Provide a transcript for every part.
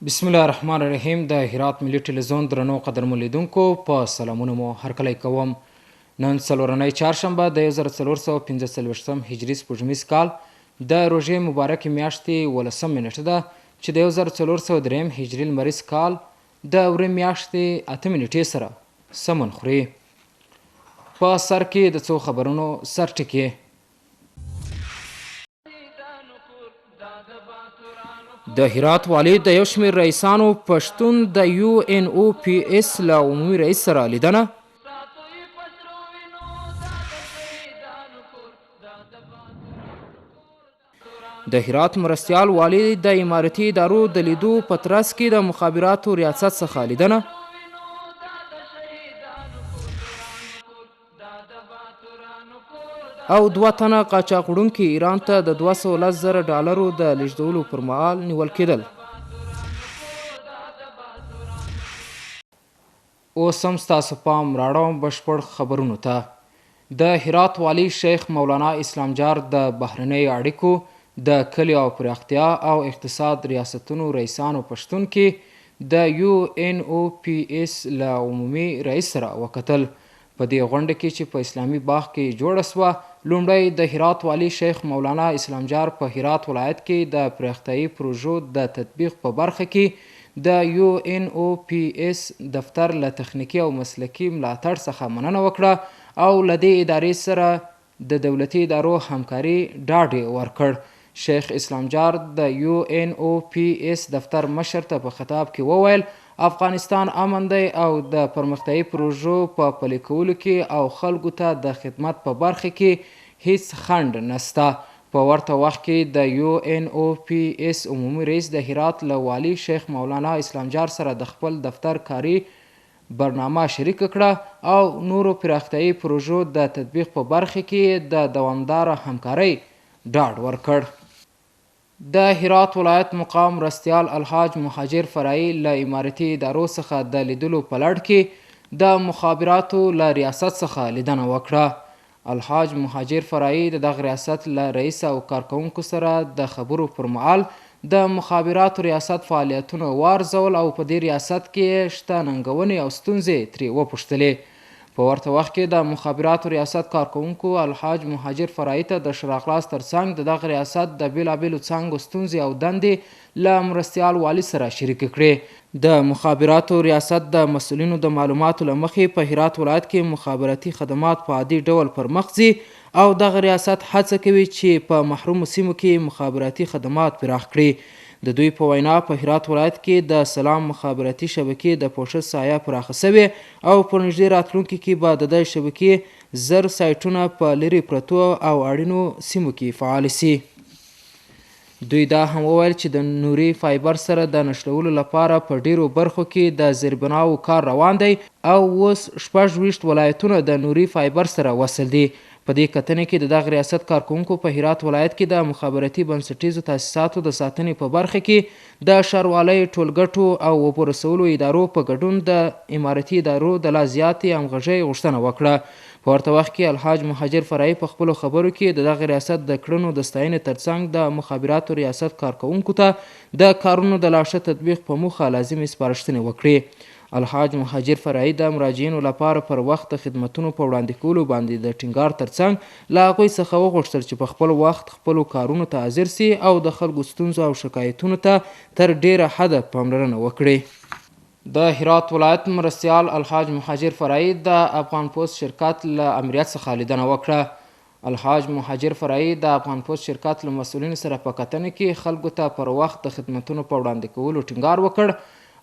بسم الله الرحمن الرحیم. د هرات ملي ټلویزیون درنو قدرمن لیدونکو په سلامونه مو هرکلی کوم. نن څلورنۍ چهارشنبه د 1445 هجري سپوږمیز کال د روژې مبارکې میاشتې 18 نیټه ده چې د 1403 هجري لمریز کال د ورې میاشتې 8 نیټې سره سمون خوري. په سر کې د څو خبرونو سرټکي. د هرات والي د یو شمېر رئیسانو پښتون د UNOPS له عمومي رئیس سره لیدنه. د هرات مرستیال والي د امارتي ادارو د لیدو په ترڅ کې د مخابراتو ریاست څخه لیدنه. او 2 تنه قاچاق وړونکي ایران ته د $210,000 د لیږدولو پر مهال نیول کېدل. اوس هم ستاسو پام راړوم بشپړ خبرونو ته. د هرات والي شیخ مولانا اسلام جار د بهرنیو اړیکو د کلیو او پراختیا او اقتصاد ریاستونو رئیسانو پښتون کې د UNOPS له عمومي رئیس سره وکتل. په دې غونډه کې چې په اسلامي باغ کې جوړه سوه، لومړی د هرات والي شیخ مولانا اسلام جار په هرات ولایت کې د پراختیایي پروژو د تطبیق په برخه کې د UNOPS دفتر له تخنیکي او مسلکي ملاتړ څخه مننه وکړه او له دې ادارې سره د دولتي ادارو همکاري ډاډ ورکړ. شیخ اسلام جار د UNOPS دفتر مشر ته په خطاب کې وویل افغانستان امن دی او د پرمختیایي پروژو په پلي کولو کې او خلکو ته د خدمت په برخه کې هیڅ خنډ نسته. په ورته وخت کې د UNOPS عمومي رئیس د هرات له والي شیخ مولانا اسلام جار سره د خپل دفتر کاري برنامه شریکه کړه او نورو پراختیایي پروژو د تطبیق په برخه کې د دوامداره همکارۍ ډاډ ورکړ. د هرات ولایت مقام مرستیال الحاج مهاجر فرعي له امارتي ادارو څخه د لیدلو په لړ کې د مخابراتو له ریاست څخه لیدنه وکړه. الحاج مهاجر فرعي د دغه ریاست له رئیس او کارکوونکو سره د خبرو پر مهال د مخابراتو ریاست فعالیتونه وارزول او په دې ریاست کې شته ننګونې او ستونزې ترې وپوښتلې. په ورته وخت کې د مخابراتو ریاست کارکوونکو الحاج مهاجر فرعي ته د ښه راغلاست ترڅنګ د دغه ریاست د بېلابېلو څانګو ستونزې او دندې له مرستیال والي سره شریکې کړې. د مخابراتو ریاست د مسؤلینو د معلوماتو له مخې په هرات ولایت کې مخابراتي خدمات په عادي ډول پرمخ ځي او دغه ریاست هڅه کوي چې په محرومو سیمو کې مخابراتي خدمات پراخ کړي. د دوی په وینا په هرات ولایت کې د سلام مخابراتي شبکې د پوښښ سایه پراخه سوې او په نږدې راتلونکي کې به د دې شبکې 1000 سایټونه په لرې پرتو او اړینو سیمو کې فعال شي. دوی دا هم وویل چې د نوري فایبر سره د نښلولو لپاره په ډیرو برخو کې د زیربناو کار روان دی او اوس 26 ولایتونه د نوري فایبر سره وصل دي. په دې کتنې کې د دغه ریاست کارکوونکو په هرات ولایت کې د مخابراتي بنسټیزو تاسیساتو د ساتنې په برخه کې د ښاروالۍ ټولګټو او اوبو رسولو ادارو په ګډون د امارتي ادارو د لا زیاتې همغږۍ غوښتنه وکړه. په ورته وخت کې الحاج مهاجر فرعي په خپلو خبرو کې د دغه ریاست د کړنو د ستاینې ترڅنګ د مخابراتو ریاست کارکوونکو ته د کارونو د لا ښه تطبیق په موخه لازمې سپارښتنې وکړې. الحاج مهاجر فرعي د مراجعینو لپاره پر وخت د خدمتونو په وړاندې کولو باندې د ټینګار ترڅنګ له هغوی څخه وغوښتل چې په خپل وخت خپلو کارونو ته حاضر سي او د خلکو ستونزو او شکایتونو ته تر ډیره حده پاملرنه وکړي. د هرات ولایت مرستیال الحاج مهاجر فرعي د افغان پوسټ شرکت له امریت څخه لیدنه وکړه. الحاج مهاجر فرعي د افغان پوسټ شرکت له مسؤلینو سره په کتنه کې خلکو ته پر وخت د خدمتونو په وړاندې کولو ټینګار وکړ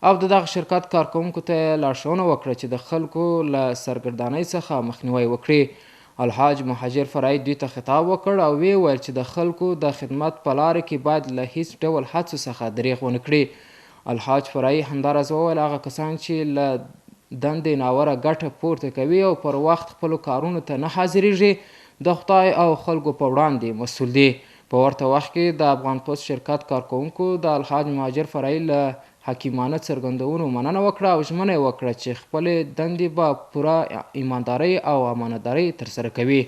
او د دغه شرکت کارکوونکو ته لارښوونه وکړه چې د خلکو له سرګردانۍ څخه مخنیوی وکړي. الحاج مهاجر فرعي دوی ته خطاب وکړ او ویې ویل چې د خلکو د خدمت په لاره کې باید له هیڅ ډول هڅو څخه دریغ ونه کړي. الحاج فرعي همداراز وویل هغه کسان چې له دندې ناوړه ګټه پورته کوي او پر وخت خپلو کارونو ته نه حاضریږي د خدای او خلکو په وړاندې مسؤل دي. په ورته وخت کې د افغان پوسټ شرکت کارکوونکو د الحاج مهاجر فرعي له حکیمانه څرګندونو مننه وکړه او ژمنه یې وکړه چې خپلې دندې به پوره ایماندارۍ او امانتدارۍ ترسره کوي.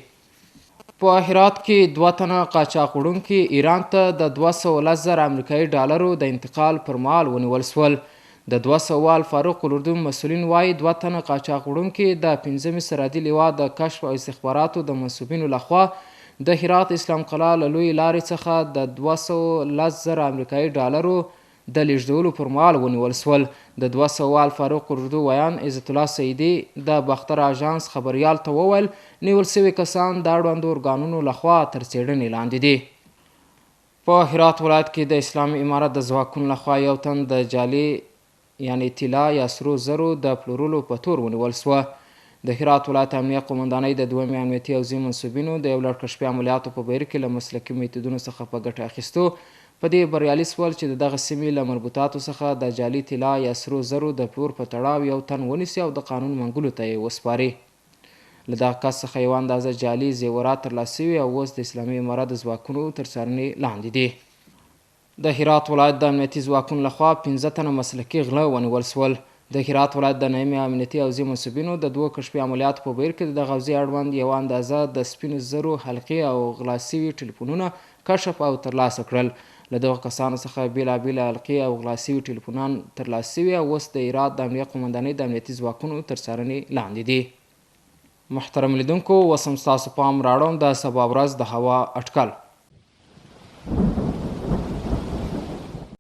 په هرات کې 2 تنه قاچاق وړونکي ایران ته د 210,000 امریکایي ډالرو د انتقال پر مهال ونیول شول. د 200 الفاروق الاردن مسؤلین وایي 2 تنه قاچاق وړونکي د 5مې سرحدي لوا د کشف او استخباراتو د منصوبینو لخوا د هرات اسلام قلعه له لویې لارې څخه د 210,000 امریکایي ډالرو د لیږدولو پر مهال ونیول شول. د 200 الفاروق اردو ویان عزت الله سیدي د باختر اژانس خبریال ته وویل نیول شوي کسان د اړوندو ارګانونو لخوا تر څېړنې لاندې دي. په هرات ولایت کې د اسلامي امارت د ځواکونو لخوا یو تن د جعلي یعنې طلا یا سرو زرو د پلورلو په تور ونیول شوه. د هرات ولایت امنیه قومندانۍ د 2مې امنیتي حوزې منصوبینو د یو لړ کشفي عملیاتو په بهیر کې له مسلکي میتودونو څخه په ګټه اخیستو په دې بریالي شول چې د دغه سیمې له مربوطاتو څخه د جعلي طلا یا سرو زرو د پلور په تړاو یو تن ونیسي او د قانون منګولو ته یې وسپاري. له دغه کس څخه یو اندازه جعلي زیورات ترلاسه شوي او اوس د اسلامي امارت د ځواکونو تر څارنې لاندې دي. د هرات ولایت د امنیتي ځواکونو لخوا 15 تنه مسلکي غله ونیول شول. د هرات ولایت د 9مې امنیتي حوزې منصوبینو د 2 کشفي عملیاتو په بهیر کې د دغه حوزې اړوند یوه اندازه د سپینو زرو حلقې او غلا شوي ټلیفونونه کشف او ترلاسه کړل. له دغو کسانو څخه بېلابېلې حلقې او غلا شوي ټلیفونان ترلاسه شوي او اوس د هرات د امنیه قومندانۍ د امنیتي ځواکونو تر څارنې لاندې دي. محترم لیدونکو، اوس هم ستاسو پام راوړم د سبا ورځ د هوا اټکل.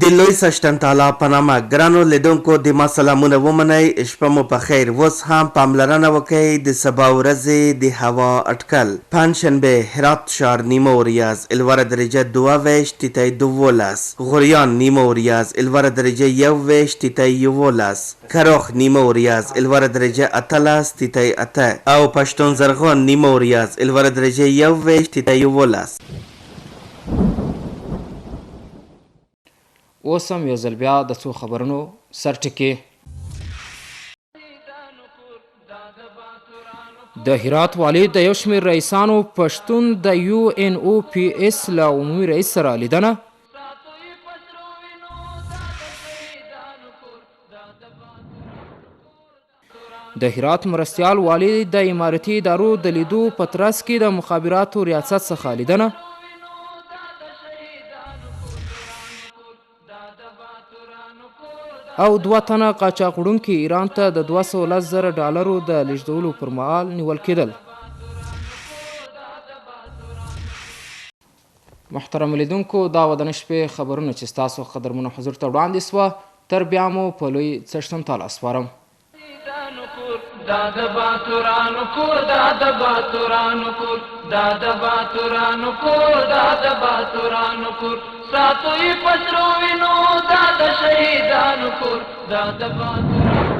د لوی سشتن تعالی په نامه ګرانو لیدونکو د ما سلامونه ومنئ، شپه مو په خیر. اوس هم پاملرنه وکړئ د سبا ورځې د هوا اټکل. پنجشنبه هرات ښار نیمه وریځ الوره درجه 22 تیتای 12، غوریان نیمه وریځ الوره درجه 21 تیتای 11، کروخ نیمه وریځ الوره درجه 18 تیتای 8 او پښتون زرغون نیمه وریځ الوره درجه 21 تیتای 11. اوس هم یو ځل بیا د څو خبرونو سرټکي. د هرات والي د یو شمېر رئیسانو پښتون د UNOPS له عمومي رئیس سره لیدنه. د هرات مرستیال والي د امارتي ادارو د لیدو په ترڅ کې د مخابراتو ریاست څخه لیدنه. او 2 تنه قاچاق وړونکي ایران ته د 210,000 ډالرو د لیږدولو پر مهال نیول کېدل. محترم لیدونکو، دا و د نن شپې خبرونه چې ستاسو قدرمنو حضور ته وړاندې سوه. تر بیا مو په لوی څښتن تعالی سپارم. دا د باتورانو کور، دا د باتورانو کور، دا د باتورانو کور، دا د باتورانو کور، ساتو یې پسرو وینو، دا د شهیدانو کور، دا د باتورانو